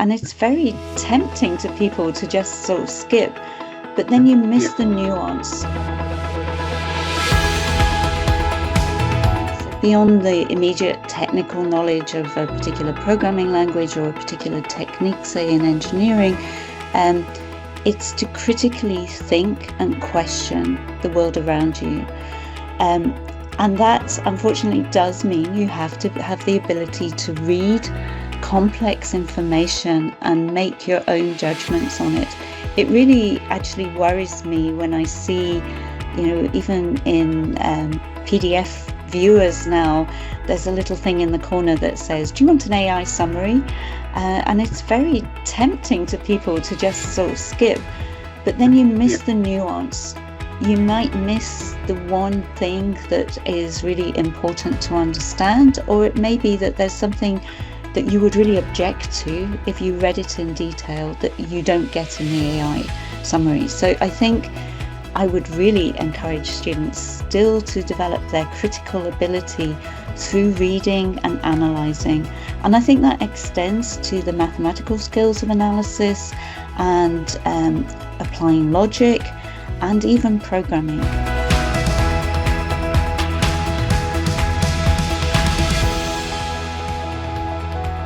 and it's very tempting to people to just sort of skip, but then you miss the nuance. Beyond the immediate technical knowledge of a particular programming language or a particular technique, say in engineering, it's to critically think and question the world around you. And that unfortunately does mean you have to have the ability to read complex information and make your own judgments on it. It really actually worries me when I see, even in PDF viewers now, there's a little thing in the corner that says, do you want an AI summary? And it's very tempting to people to just sort of skip, but then you miss the nuance. You might miss the one thing that is really important to understand, or it may be that there's something that you would really object to if you read it in detail that you don't get in the AI summary. So I think I would really encourage students still to develop their critical ability through reading and analysing. And I think that extends to the mathematical skills of analysis and applying logic and even programming.